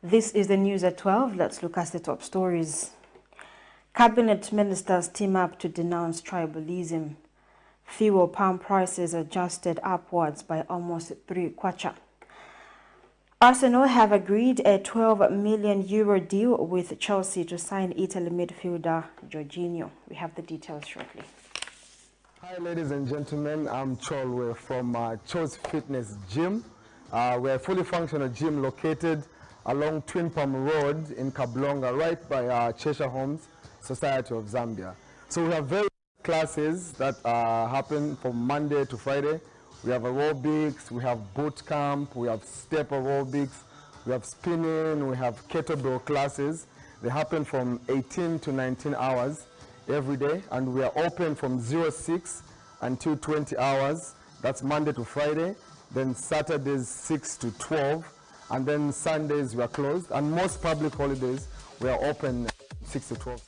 This is the news at 12. Let's look at the top stories. Cabinet ministers team up to denounce tribalism. Fuel palm prices adjusted upwards by almost 3 kwacha. Arsenal have agreed a €12 million deal with Chelsea to sign Italy midfielder Jorginho. We have the details shortly. Hi ladies and gentlemen, I'm Chol. We're from Chos Fitness Gym. We're a fully functional gym located along Twin Palm Road in Kablonga, right by Cheshire Homes Society of Zambia. So we have various classes that happen from Monday to Friday. We have aerobics, we have boot camp, we have step aerobics, we have spinning, we have kettlebell classes. They happen from 18 to 19 hours every day, and we are open from 06 until 20 hours. That's Monday to Friday. Then Saturdays 6 to 12. And then Sundays we are closed, and most public holidays we are open 6 to 12.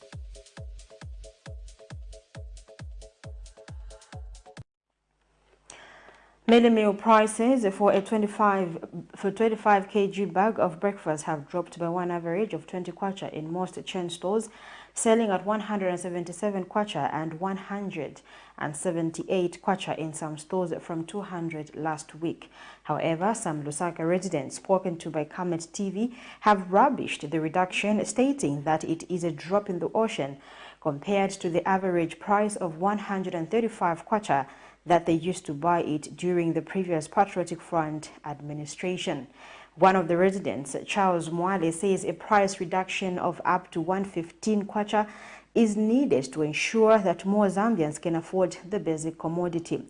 Mealie meal prices for a 25 kg bag of breakfast have dropped by one average of 20 kwacha in most chain stores, selling at 177 kwacha and 178 kwacha in some stores from 200 last week. However, some Lusaka residents spoken to by Camnet TV have rubbished the reduction, stating that it is a drop in the ocean compared to the average price of 135 kwacha that they used to buy it during the previous Patriotic Front administration. One of the residents, Charles Mwale, says a price reduction of up to 115 kwacha is needed to ensure that more Zambians can afford the basic commodity.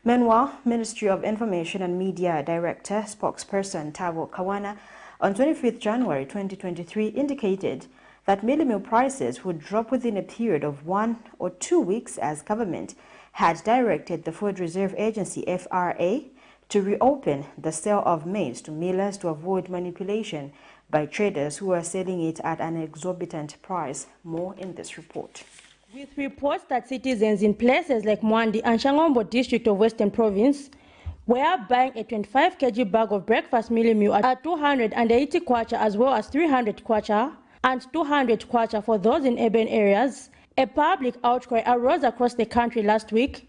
Meanwhile, Ministry of Information and Media Director spokesperson Tabo Kawana on 25th January 2023 indicated that mealie meal prices would drop within a period of 1 or 2 weeks, as government had directed the Food Reserve Agency FRA to reopen the sale of maize to millers to avoid manipulation by traders who are selling it at an exorbitant price. More in this report. With reports that citizens in places like Mwandi and Shangombo district of Western Province were buying a 25 kg bag of breakfast mealie meal at 280 kwacha as well as 300 kwacha and 200 kwacha for those in urban areas, a public outcry arose across the country last week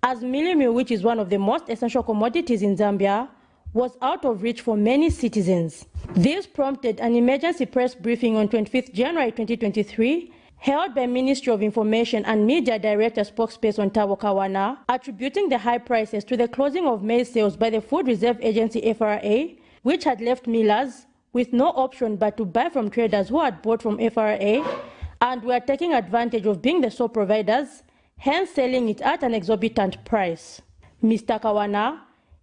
as mealie meal, which is one of the most essential commodities in Zambia, was out of reach for many citizens. This prompted an emergency press briefing on 25th January 2023 held by Ministry of Information and Media Director spokesperson Tabo Kawana, attributing the high prices to the closing of maize sales by the Food Reserve Agency FRA, which had left millers with no option but to buy from traders who had bought from FRA and were taking advantage of being the sole providers, hence selling it at an exorbitant price. Mr. Kawana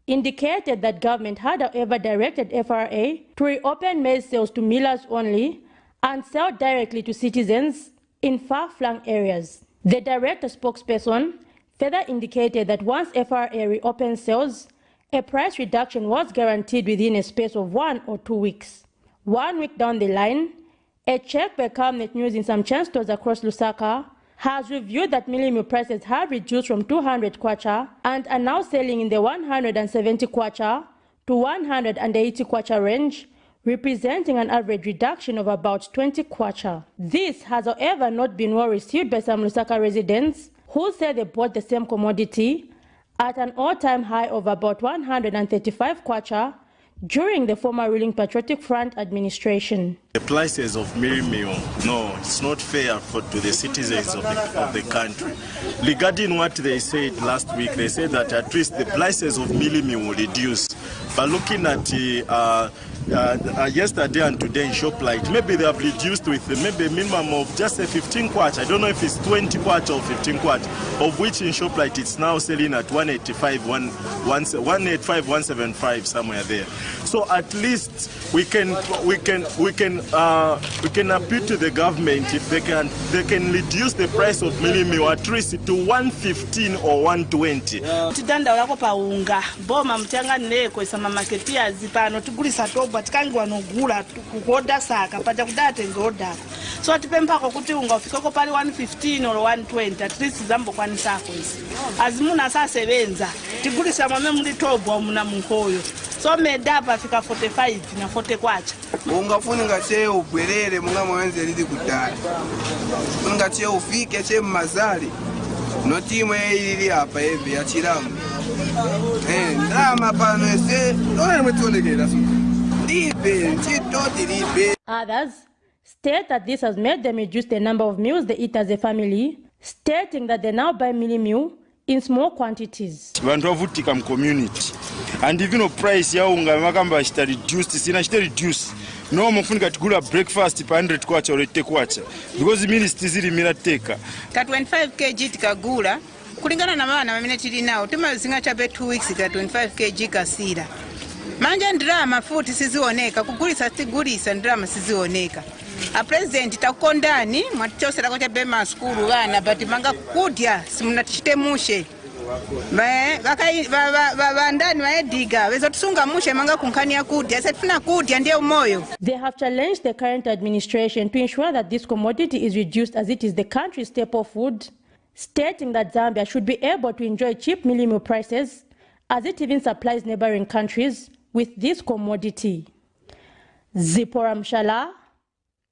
indicated that government had, however, directed FRA to reopen maize sales to millers only and sell directly to citizens in far-flung areas. The director spokesperson further indicated that once FRA reopened sales, a price reduction was guaranteed within a space of 1 or 2 weeks. 1 week down the line, a check by Camnet News in some chain stores across Lusaka has revealed that mealie meal prices have reduced from 200 kwacha and are now selling in the 170 kwacha to 180 kwacha range, representing an average reduction of about 20 kwacha. This has, however, not been well received by some Lusaka residents who say they bought the same commodity at an all-time high of about 135 kwacha during the former ruling Patriotic Front administration. The prices of mealie meal, no, it's not fair to the citizens of the country. Regarding what they said last week, they said that at least the prices of mealie meal will reduce. But looking at yesterday and today in ShopRite, maybe they have reduced with maybe a minimum of just a 15 kwacha. I don't know if it's 20 kwacha or 15 kwacha, of which in ShopRite it's now selling at 185, 175, somewhere there. So at least we can appeal to the government if they can reduce the price of mealie meal at least to 115 or 120. Tidanda pa unga boma mtanga neko sama market ya zipano tugulisa toba tikangi wanogula kukoda saka pata kudate ngoda so atipempa kuti unga ufikoko pali 115 or 120 at least zambo kwanisako isi azimuna sasebenza tigulisa mwame muri tobo muna munkoyo so meda afika 45 na 40 kwacha ungafuni ngache ubwerere munga mwenze lili kudala ngache ufike che mazali no timu ili hapa hivi ya Chiramu ndama pano ese none mwetonekera libe chitoti libe. Others state that this has made them reduce the number of meals they eat as a family, stating that they now buy mini meal in small quantities. Vantu vavutika mu community and even price ya unga makamba chita reduced sina chita reduce no mufunika tigula breakfast pa 100 kwacha olete kwacha because ministry zili mirateka ka 25 kg tikagula kulingana na bana bamene tili nawo timazinga chabe 2 weeks ka 25 kg kasira manje ndrama futi sizioneka kugulisa tigulisa ndrama sizioneka a president takondani mwatichosera kwa chabe ma school bana but manga kudya simunatitemushe vandani vaediga vezotisunga mushe manga kunkania kudya setifuna kudya ndiye umoyo. They have challenged the current administration to ensure that this commodity is reduced as it is the country's staple food, stating that Zambia should be able to enjoy cheap mealie meal prices as it even supplies neighboring countries with this commodity. Zipora Mshala,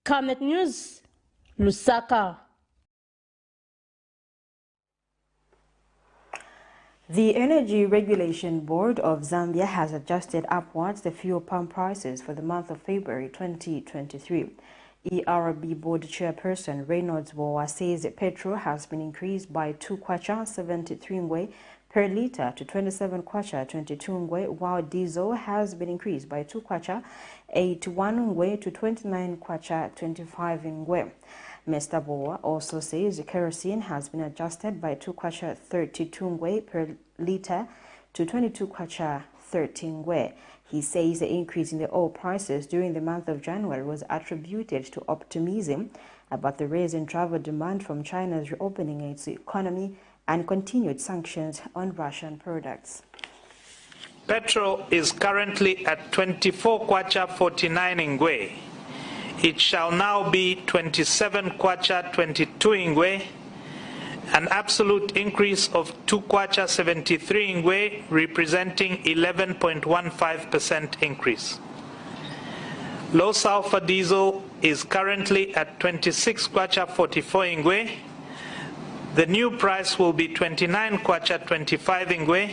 Camnet News, Lusaka. The Energy Regulation Board of Zambia has adjusted upwards the fuel pump prices for the month of February 2023. ERB Board Chairperson Reynolds Bowa says petrol has been increased by 2 kwacha 73 ngwe per litre to 27 kwacha 22 ngwe, while diesel has been increased by 2 kwacha 81 ngwe to 29 kwacha 25 ngwe. Mr. Bowa also says kerosene has been adjusted by 2 kwacha 32 ngwe per litre to 22 kwacha 13 ngwe. He says the increase in the oil prices during the month of January was attributed to optimism about the rise in travel demand from China's reopening its economy and continued sanctions on Russian products. Petrol is currently at 24 kwacha 49 ngwe. It shall now be 27 kwacha 22 ngwe, an absolute increase of 2 kwacha 73 ngwe, representing 11.15% increase. Low sulfur diesel is currently at 26 kwacha 44 ngwe. The new price will be 29 kwacha 25 ngwe,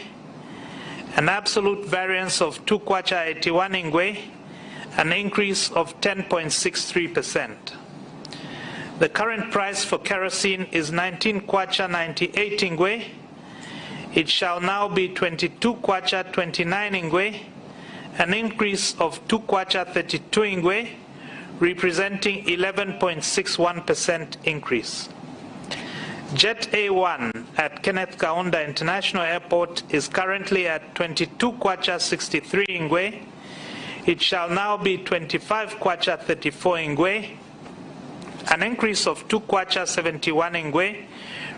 an absolute variance of 2 kwacha 81 ngwe, an increase of 10.63%. The current price for kerosene is 19 kwacha 98 ngwe. It shall now be 22 kwacha 29 ngwe, an increase of 2 kwacha 32 ngwe, representing 11.61% increase. Jet A1 at Kenneth Kaunda International Airport is currently at 22 kwacha 63 ngwe. It shall now be 25 kwacha 34 ngwe, an increase of 2 kwacha 71 ngwe,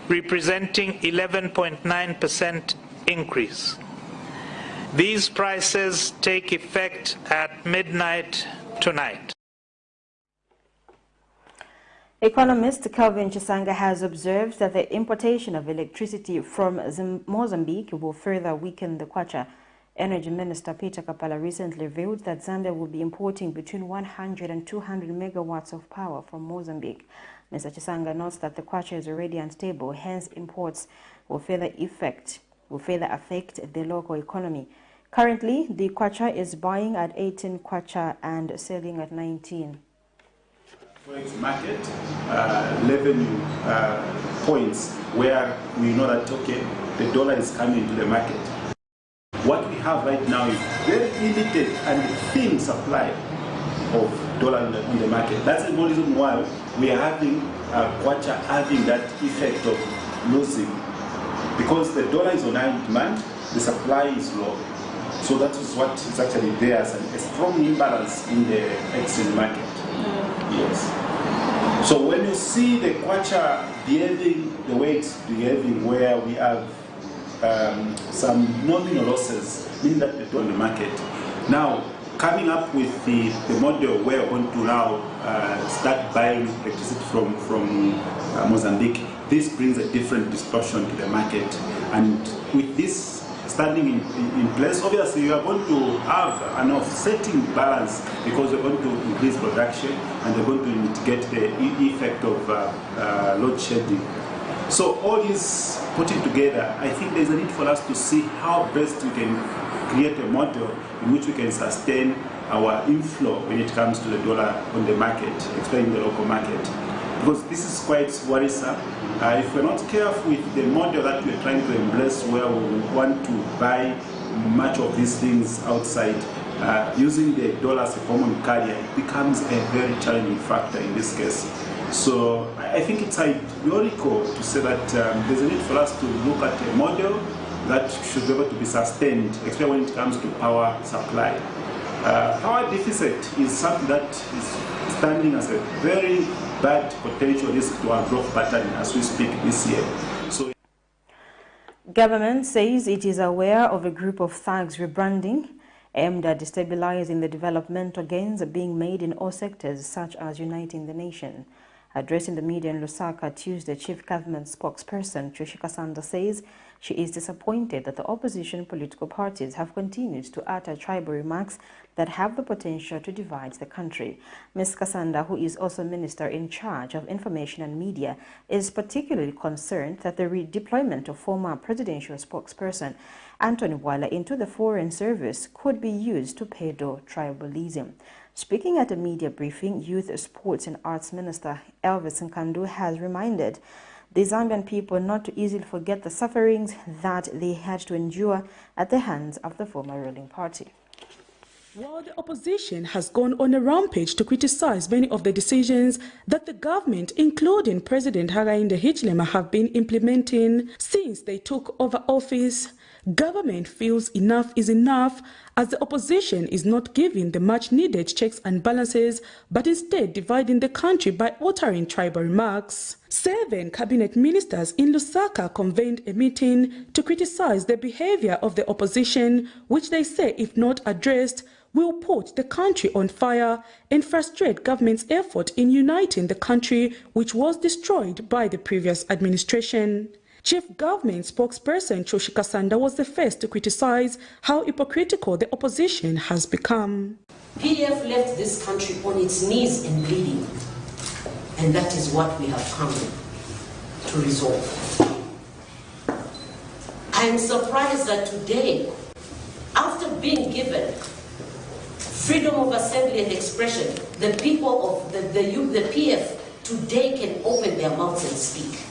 representing 11.9% increase. These prices take effect at midnight tonight. Economist Kelvin Chisanga has observed that the importation of electricity from Mozambique will further weaken the kwacha. Energy Minister Peter Kapala recently revealed that Zambia will be importing between 100 and 200 megawatts of power from Mozambique. Mr. Chisanga notes that the kwacha is already unstable, hence imports will further affect the local economy. Currently, the kwacha is buying at 18 kwacha and selling at 19. Forex market revenue points where we know that, okay, the dollar is coming to the market. What we have right now is very limited and thin supply of dollar on the market. That's the reason why we are having kwacha having that effect of losing, because the dollar is on high demand, the supply is low. So that is what is actually there as a strong imbalance in the exchange market. Yes. So when you see the kwacha behaving the way it's behaving, where we have some nominal losses, meaning that they don't on the market. Now, coming up with the model where we're going to now start buying electricity from Mozambique, this brings a different distortion to the market. And with this standing in place. Obviously, you are going to have an offsetting balance because you're going to increase production and you're going to mitigate the effect of load shedding. So all this putting together, I think there's a need for us to see how best we can create a model in which we can sustain our inflow when it comes to the dollar on the market, especially in the local market. Because this is quite worrisome. If we're not careful with the model that we're trying to embrace, where we want to buy much of these things outside, using the dollar as a common carrier, it becomes a very challenging factor in this case. So I think it's ideological to say that there's a need for us to look at a model that should be able to be sustained, especially when it comes to power supply. Power deficit is something that is standing as a very bad potential risk to our growth pattern as we speak this year. So, government says it is aware of a group of thugs rebranding aimed at destabilizing the developmental gains being made in all sectors, such as uniting the nation. Addressing the media in Lusaka Tuesday, Chief Government spokesperson Kasanda says she is disappointed that the opposition political parties have continued to utter tribal remarks that have the potential to divide the country. Ms. Kasanda, who is also Minister in charge of Information and Media, is particularly concerned that the redeployment of former presidential spokesperson Anthony Wala into the Foreign Service could be used to peddle tribalism. Speaking at a media briefing, Youth, Sports and Arts Minister Elvis Nkandu has reminded the Zambian people not to easily forget the sufferings that they had to endure at the hands of the former ruling party. While the opposition has gone on a rampage to criticize many of the decisions that the government, including President Hakainde Hichilema, have been implementing since they took over office, government feels enough is enough as the opposition is not giving the much-needed checks and balances, but instead dividing the country by uttering tribal remarks. 7 cabinet ministers in Lusaka convened a meeting to criticize the behavior of the opposition, which they say, if not addressed, will put the country on fire and frustrate government's effort in uniting the country, which was destroyed by the previous administration. Chief Government spokesperson Kasanda was the first to criticize how hypocritical the opposition has become. PDF left this country on its knees and bleeding, and that is what we have come to resolve. I am surprised that today, after being given freedom of assembly and expression, the people of the PF today can open their mouths and speak.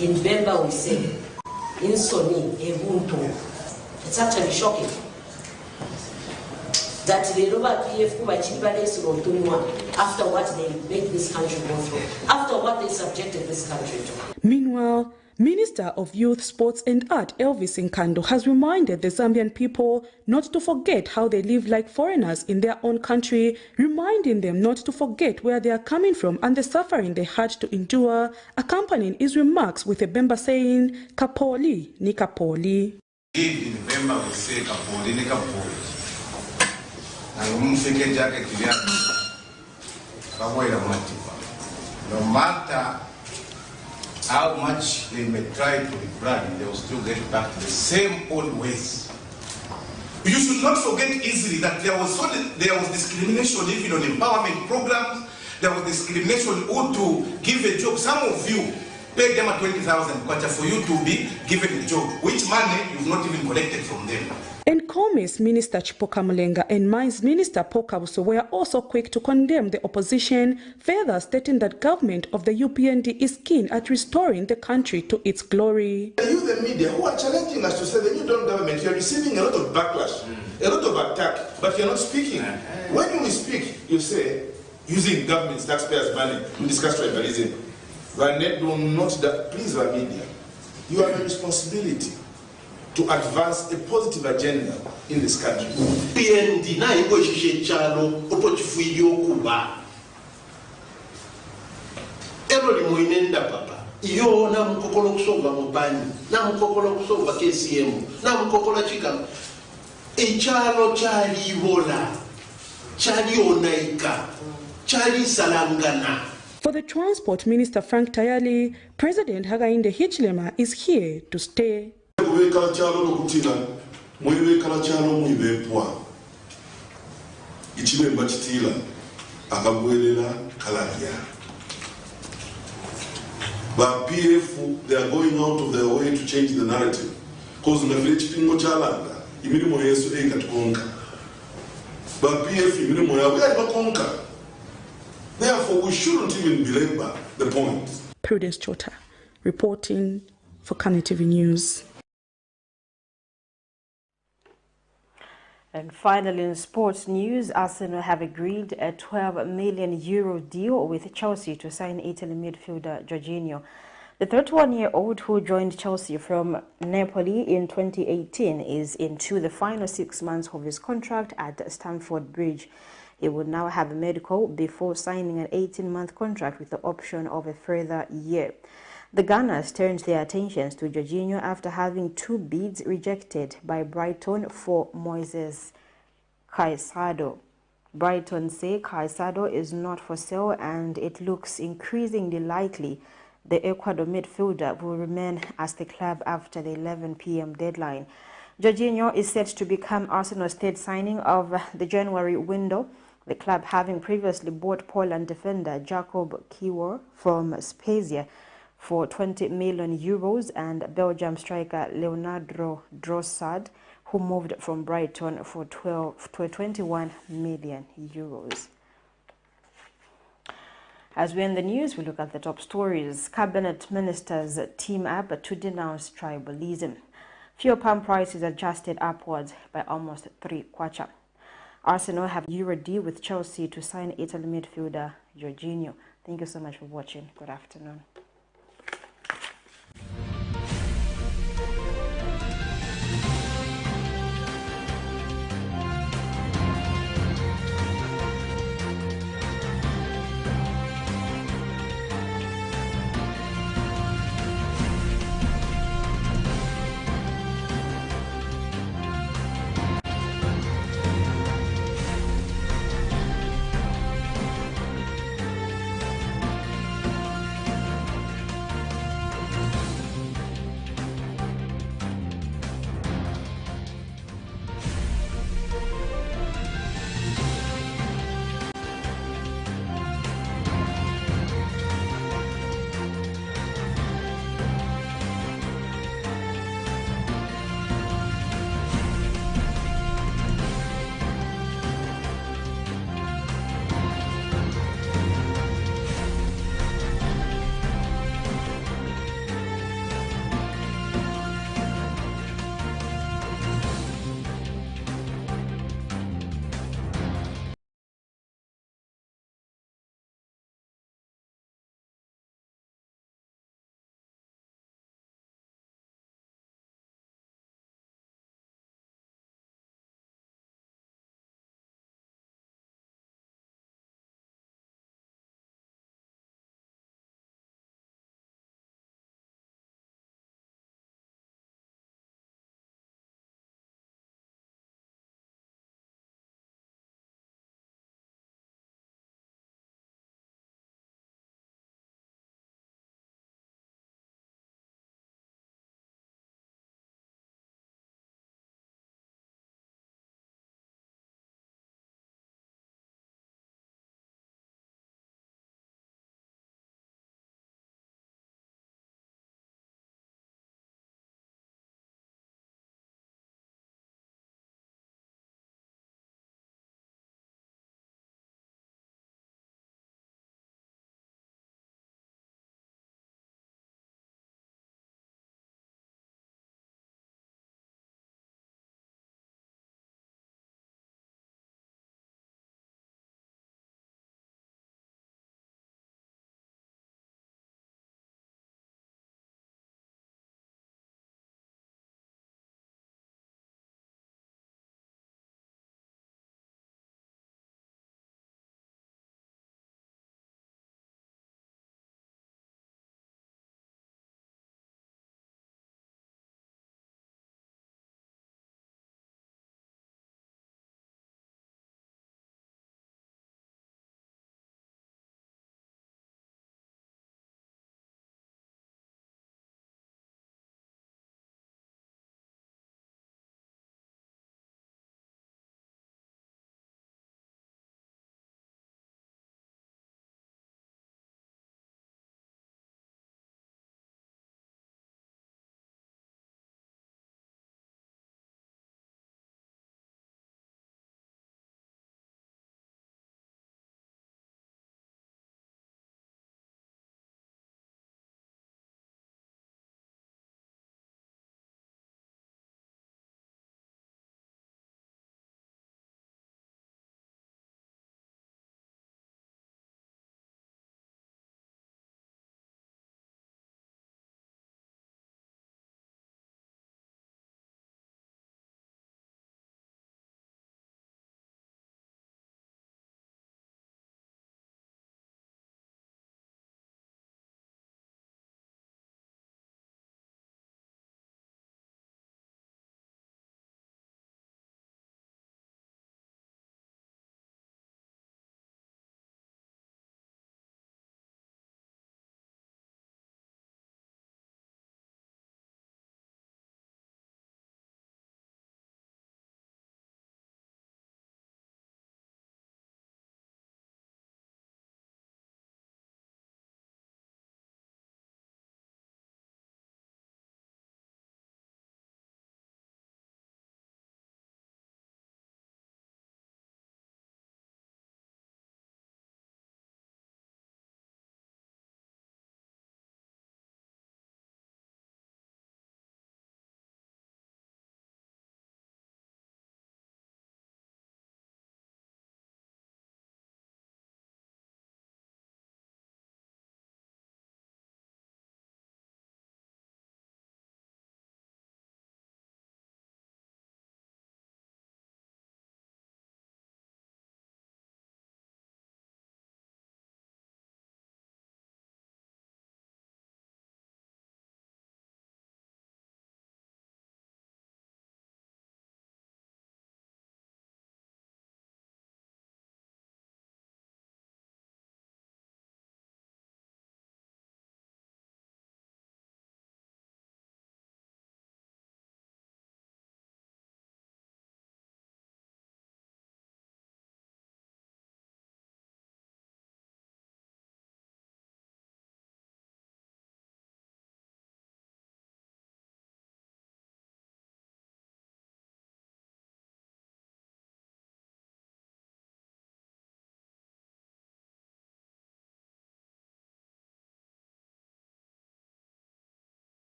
In Bemba we say, in Soni, Ebuntu. It's actually shocking that the Yoruba PF after what they made this country go through, after what they subjected this country to. Meanwhile, Minister of Youth, Sports and Art Elvis Nkandu has reminded the Zambian people not to forget how they live like foreigners in their own country, reminding them not to forget where they are coming from and the suffering they had to endure, accompanying his remarks with a Bemba saying, Kapoli ni Kapoli. In Bemba we say Kapoli ni Kapoli. No matter how much they may try to rebrand, they will still get back to the same old ways. You should not forget easily that there was discrimination even on empowerment programs. There was discrimination who to give a job. Some of you paid them 20,000 kwacha for you to be given a job, which money you've not even collected from them. And Commerce Minister Chipoka Mulenga and Mines Minister Paul Kabuso were also quick to condemn the opposition, further stating that government of the UPND is keen at restoring the country to its glory. You, the media, who are challenging us to say the new government, you're receiving a lot of backlash, a lot of attack, but you're not speaking. When you speak, you say, using government's taxpayers' money to discuss tribalism. But do not that, please, the media, you have a responsibility to advance a positive agenda in this country. PND na iko shishe chalo opochifuyo kuba. Ero li muinenda papa. Iyo na mkokolo kusova mubani, na mkokolo kusova KCM, na mkokolo chika. Chalo chali wola, chali onaika, chali salangana. For the Transport Minister Frank Tayali, President Hakainde Hichilema is here to stay. mwebekala kyalo lokutira mwebekala kyalo mwibepwa ichibemba chitila akagwelela kalabya. But PF, they are going out of their way to change the narrative. Because ngafile chipingo chalanga imirimo yesu ekatukonka. But PF imirimo yawe yabakonka. Therefore, we shouldn't even belabor the point. Prudence Chota, reporting for Camnet TV News. And finally, in sports news, Arsenal have agreed a €12 million deal with Chelsea to sign Italy midfielder Jorginho. The 31-year-old, who joined Chelsea from Napoli in 2018, is into the final 6 months of his contract at Stamford Bridge. He will now have a medical before signing an 18-month contract with the option of a further year. The Gunners turned their attentions to Jorginho after having 2 bids rejected by Brighton for Moises Caicedo. Brighton say Caicedo is not for sale, and it looks increasingly likely the Ecuador midfielder will remain as the club after the 11 p.m. deadline. Jorginho is set to become Arsenal's third signing of the January window, the club having previously bought Poland defender Jakub Kiwior from Spezia for €20 million and Belgium striker Leonardo Trossard, who moved from Brighton for €21 million. As we're in the news, we look at the top stories. Cabinet ministers team up to denounce tribalism. Fuel pump prices adjusted upwards by almost 3 kwacha. Arsenal have Euro deal with Chelsea to sign Italy midfielder Jorginho. Thank you so much for watching. Good afternoon.